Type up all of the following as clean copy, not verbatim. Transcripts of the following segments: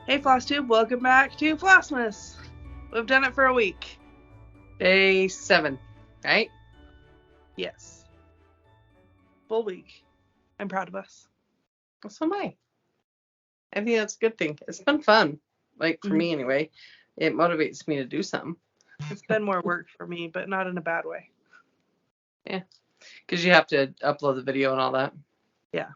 Hey FlossTube, welcome back to Flossmas. We've done it for a week. Day 7, right? Yes. Full week. I'm proud of us. So am I. I think that's a good thing. It's been fun. Like, for me anyway. It motivates me to do something. It's been more work for me, but not in a bad way. Yeah. Because you have to upload the video and all that. Yeah.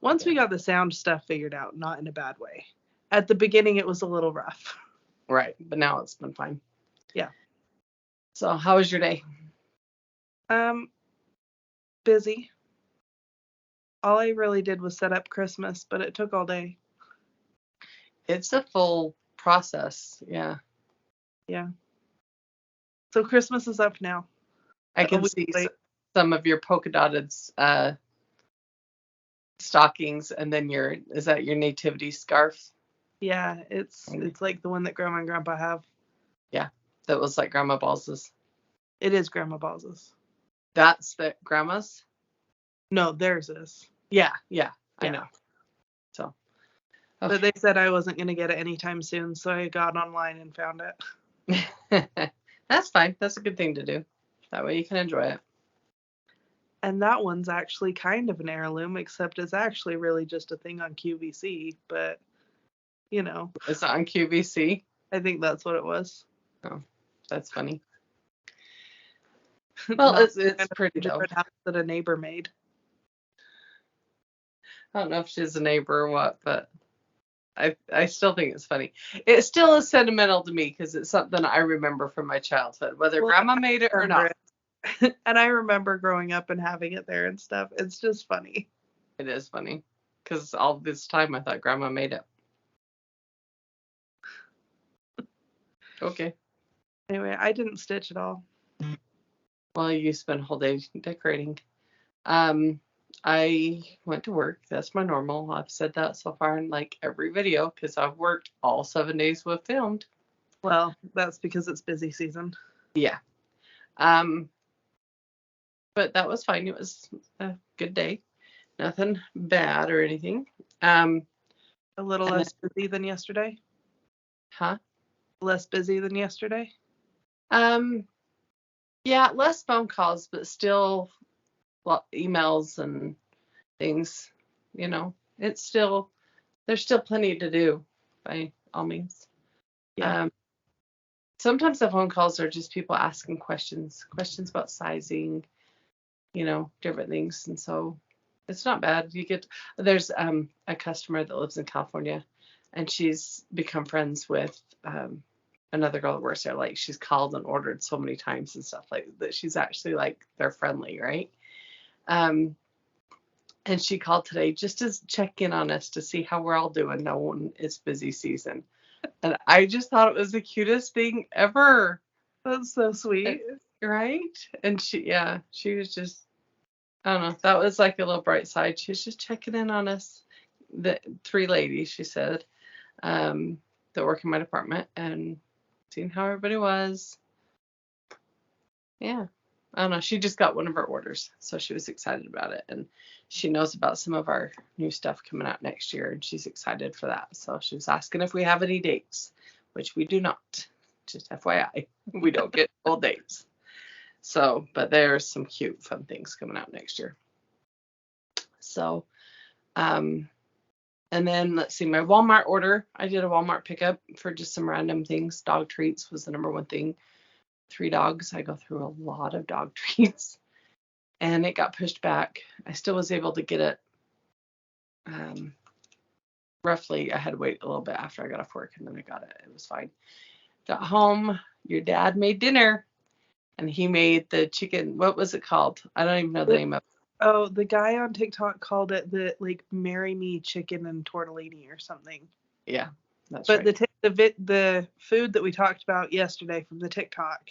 Once we got the sound stuff figured out, not in a bad way. At the beginning, it was a little rough. Right. But now it's been fine. Yeah. So, how was your day? Busy. All I really did was set up Christmas, but it took all day. It's a full process. Yeah. Yeah. So Christmas is up now. I can see some of your polka dotted stockings, and then is that your nativity scarf? Yeah, it's like the one that Grandma and Grandpa have. Yeah, that was like Grandma Balls's. It is Grandma Balls's. That's the Grandma's? No, theirs is. Yeah, I know. So. Okay. But they said I wasn't going to get it anytime soon, so I got online and found it. That's fine. That's a good thing to do. That way you can enjoy it. And that one's actually kind of an heirloom, except it's actually really just a thing on QVC, but, you know. It's on QVC? I think that's what it was. Oh, that's funny. Well, it's pretty dope. That a neighbor made. I don't know if she's a neighbor or what, but I still think it's funny. It still is sentimental to me because it's something I remember from my childhood, whether Grandma made it or not. And I remember growing up and having it there and stuff. It's just funny. It is funny because all this time I thought Grandma made it. Okay. Anyway, I didn't stitch at all. Well, you spent a whole day decorating. I went to work. That's my normal. I've said that so far in like every video because I've worked all 7 days we've filmed. Well, that's because it's busy season. Yeah. But that was fine. It was a good day. Nothing bad or anything. A little less busy than yesterday? Huh? Less busy than yesterday? Yeah, less phone calls, but still emails and things, you know. There's still plenty to do by all means. Yeah. Sometimes the phone calls are just people asking questions about sizing, you know, different things. And so it's not bad. There's a customer that lives in California, and she's become friends with another girl that works there. Like, she's called and ordered so many times and stuff like that. She's actually like, they're friendly, right? And she called today just to check in on us to see how we're all doing, knowing it's busy season. And I just thought it was the cutest thing ever. That's so sweet. Right? And she was just, I don't know, that was like a little bright side. She was just checking in on us. The 3 ladies, she said, that work in my department, and seeing how everybody was. Yeah. I don't know. She just got one of her orders, so she was excited about it. And she knows about some of our new stuff coming out next year, and she's excited for that. So she was asking if we have any dates, which we do not. Just FYI, we don't get full dates. So, but there's some cute, fun things coming out next year. So, and then let's see, my Walmart order. I did a Walmart pickup for just some random things. Dog treats was the number one thing. 3 dogs. I go through a lot of dog treats, and it got pushed back. I still was able to get it. Roughly, I had to wait a little bit after I got off work, and then I got it. It was fine. Got home. Your dad made dinner, and he made the chicken. What was it called? I don't even know the name of it. Oh, the guy on TikTok called it the like "Marry Me Chicken and Tortellini" or something. Yeah, that's right. But the food that we talked about yesterday from the TikTok,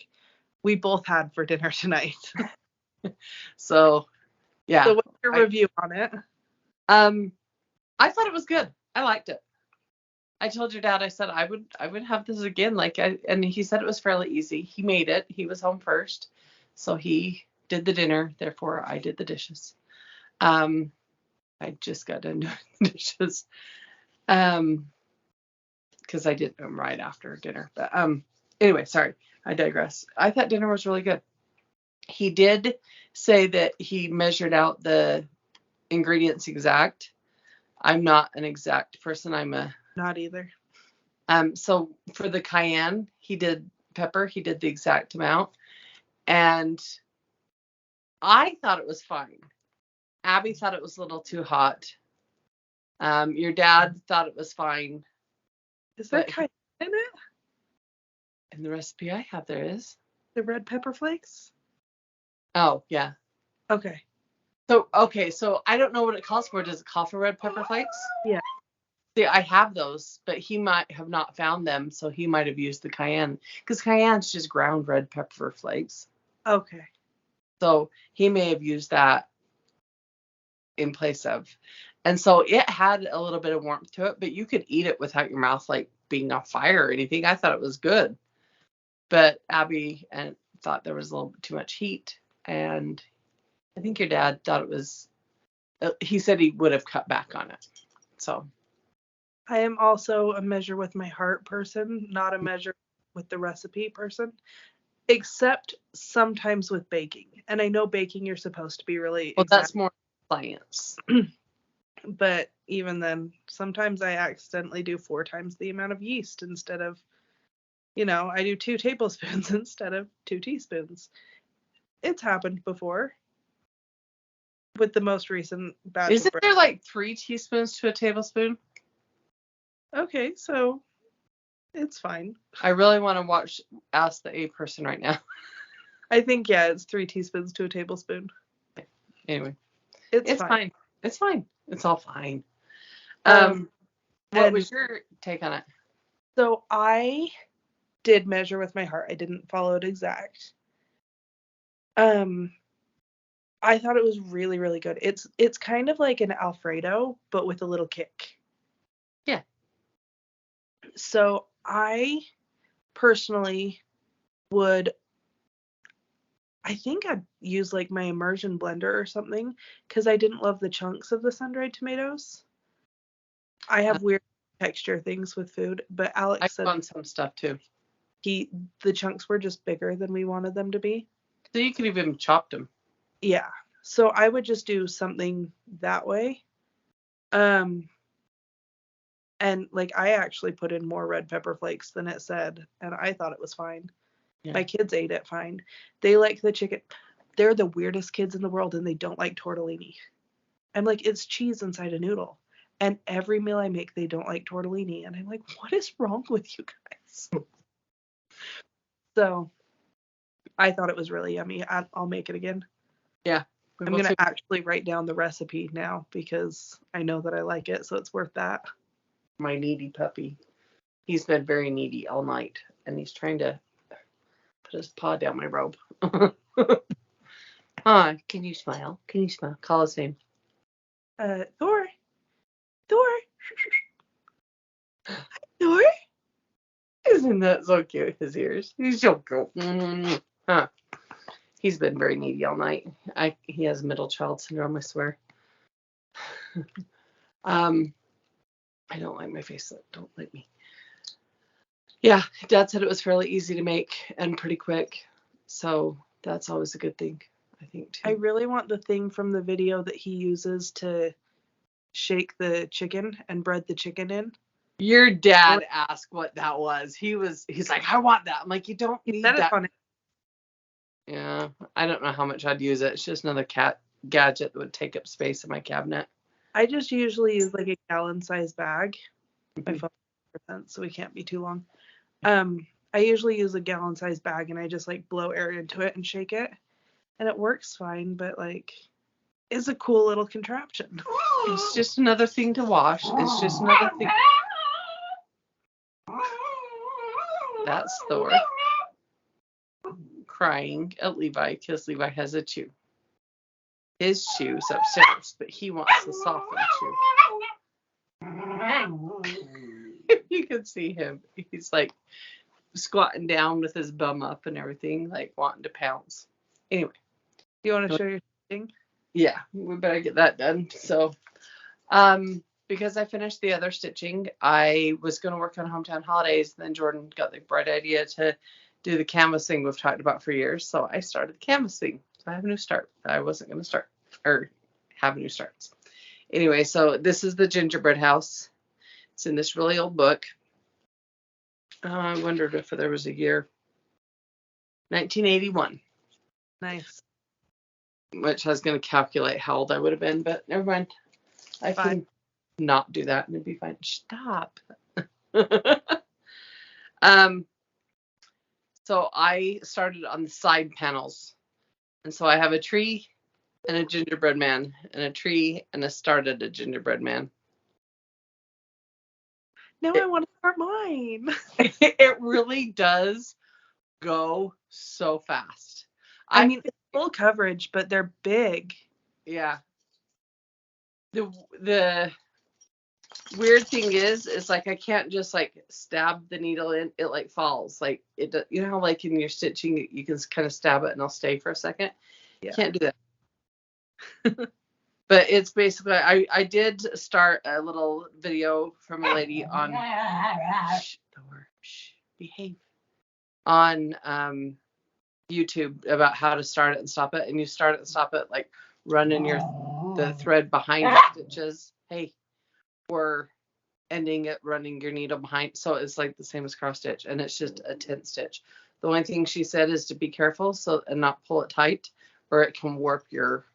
we both had for dinner tonight. So, yeah. So what's your review on it? I thought it was good. I liked it. I told your dad, I said I would have this again. And he said it was fairly easy. He made it. He was home first, so he did the dinner. Therefore, I did the dishes. I just got done doing the dishes. because I did them right after dinner. But anyway, sorry, I digress. I thought dinner was really good. He did say that he measured out the ingredients exact. I'm not an exact person. I'm a Not either. So for the cayenne, he did the exact amount, and I thought it was fine. Abby thought it was a little too hot. Your dad thought it was fine. Is there cayenne in it? In the recipe I have, there is. The red pepper flakes? Oh, yeah. Okay. So I don't know what it calls for. Does it call for red pepper flakes? Yeah. See, I have those, but he might have not found them, so he might have used the cayenne. Because cayenne's just ground red pepper flakes. Okay. So he may have used that in place of. And so it had a little bit of warmth to it, but you could eat it without your mouth like being on fire or anything. I thought it was good. But Abby thought there was a little bit too much heat. And I think your dad thought it was, he said he would have cut back on it. So. I am also a measure with my heart person, not a measure with the recipe person, except sometimes with baking. And I know baking you're supposed to be really well, that's more science. But even then, sometimes I accidentally do 4 times the amount of yeast instead of, I do 2 tablespoons instead of 2 teaspoons. It's happened before. With the most recent batch Isn't of bread. there like 3 teaspoons to a tablespoon? Okay, so it's fine. I really want to ask the A person right now. I think, yeah, it's 3 teaspoons to a tablespoon. Anyway. It's fine. It's fine. It's all fine. What was your take on it? So I did measure with my heart. I didn't follow it exact. I thought it was really, really good. It's kind of like an Alfredo, but with a little kick. Yeah. So I personally I think I'd use like my immersion blender or something because I didn't love the chunks of the sun-dried tomatoes. I have weird texture things with food, but Alex said on some stuff too. The chunks were just bigger than we wanted them to be. So you could even chop them. Yeah. So I would just do something that way. And like I actually put in more red pepper flakes than it said, and I thought it was fine. Yeah. My kids ate it fine. They like the chicken. They're the weirdest kids in the world, and they don't like tortellini. I'm like, it's cheese inside a noodle. And every meal I make, they don't like tortellini. And I'm like, what is wrong with you guys? So I thought it was really yummy. I'll make it again. Yeah. I'm going to actually write down the recipe now because I know that I like it. So it's worth that. My needy puppy. He's been very needy all night. And he's trying to put his paw down my robe. Hi, can you smile? Can you smile? Call his name. Thor. Thor? Isn't that so cute? His ears. He's so cute. Huh. He's been very needy all night. He has middle child syndrome, I swear. I don't like my face. Don't like me. Yeah, Dad said it was fairly easy to make and pretty quick. So that's always a good thing, I think, too. I really want the thing from the video that he uses to shake the chicken and bread the chicken in. Your dad asked what that was. He's like, I want that. I'm like, you don't need that. On it. Yeah, I don't know how much I'd use it. It's just another gadget that would take up space in my cabinet. I just usually use like a gallon-sized bag. My phone, so we can't be too long. I usually use a gallon-sized bag and I just like blow air into it and shake it, and it works fine. But like, it's a cool little contraption. It's just another thing to wash. It's just another thing. That's Thor crying at Levi because Levi has a chew. His chew's upstairs, but he wants the softened chew. You can see him. He's like squatting down with his bum up and everything, like wanting to pounce. Anyway. You want to show your thing? Yeah, we better get that done. So, because I finished the other stitching, I was going to work on Hometown Holidays. Then Jorden got the bright idea to do the canvassing we've talked about for years. So I started canvassing. So I have a new start. I wasn't going to start or have new starts. Anyway, so this is the gingerbread house. It's in this really old book. I wondered if there was a year. 1981. Nice. Which I was going to calculate how old I would have been, but never mind. I can not do that and it'd be fine. Stop. So I started on the side panels. And so I have a tree and a gingerbread man and a tree and a started a gingerbread man. Now I want to start mine. It really does go so fast. I mean, it's full coverage, but they're big. Yeah. The weird thing is like I can't just like stab the needle in. It like falls. Like it. You know how like in your stitching you can kind of stab it and it'll stay for a second. Yeah. Can't do that. But it's basically I did start a little video from a lady on behave on YouTube about how to start it and stop it, and you start it and stop it like running the thread behind the stitches, or ending it running your needle behind, so it's like the same as cross stitch, and it's just a 10 stitch. The only thing she said is to be careful and not pull it tight or it can warp your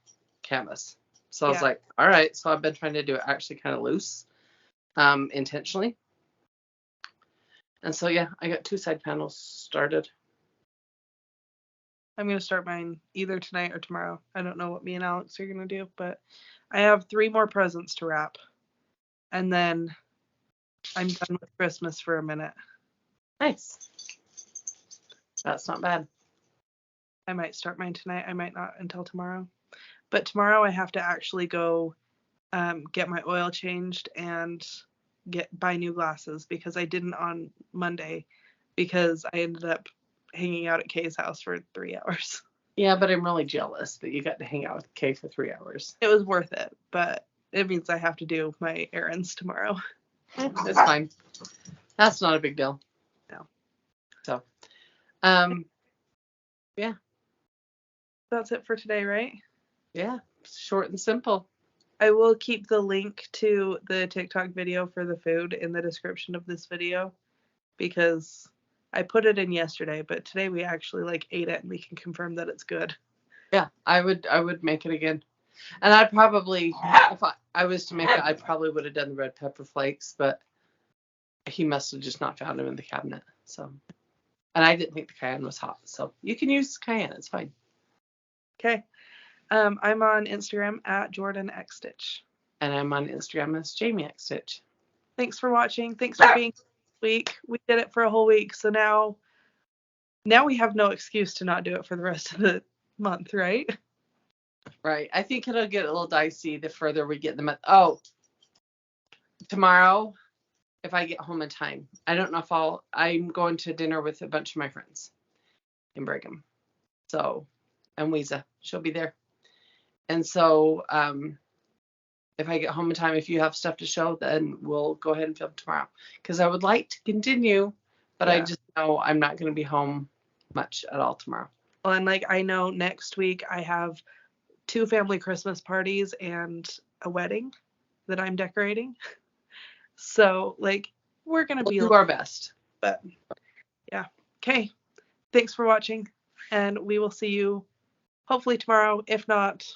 canvas. So I was like, all right. So I've been trying to do it actually kind of loose, intentionally. And so, yeah, I got 2 side panels started. I'm going to start mine either tonight or tomorrow. I don't know what me and Alex are going to do, but I have 3 more presents to wrap. And then I'm done with Christmas for a minute. Nice. That's not bad. I might start mine tonight. I might not until tomorrow. But tomorrow I have to actually go get my oil changed and buy new glasses because I didn't on Monday because I ended up hanging out at Kay's house for 3 hours. Yeah, but I'm really jealous that you got to hang out with Kay for 3 hours. It was worth it, but it means I have to do my errands tomorrow. It's fine. That's not a big deal. No. So, yeah. That's it for today, right? Yeah, short and simple. I will keep the link to the TikTok video for the food in the description of this video because I put it in yesterday, but today we actually ate it and we can confirm that it's good. Yeah, I would make it again. And I'd probably, if I was to make it, I probably would have done the red pepper flakes, but he must have just not found them in the cabinet. So, and I didn't think the cayenne was hot, so you can use cayenne. It's fine. Okay. I'm on Instagram at JordanXStitch. And I'm on Instagram as JamiXStitch. Thanks for watching. Thanks for being here this week. We did it for a whole week, so now we have no excuse to not do it for the rest of the month, right? Right. I think it'll get a little dicey the further we get in the month. Oh, tomorrow, if I get home in time, I don't know if I'm going to dinner with a bunch of my friends in Brigham. So, and Weeza, she'll be there. And so, if I get home in time, if you have stuff to show, then we'll go ahead and film tomorrow. Because I would like to continue, but I just know I'm not going to be home much at all tomorrow. Well, and I know next week I have 2 family Christmas parties and a wedding that I'm decorating. So, we're going to do our best. But, yeah. Okay. Thanks for watching. And we will see you hopefully tomorrow, if not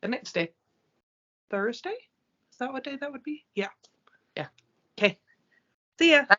the next day. Thursday? Is that what day that would be? Yeah. Yeah. Okay. See ya. Bye.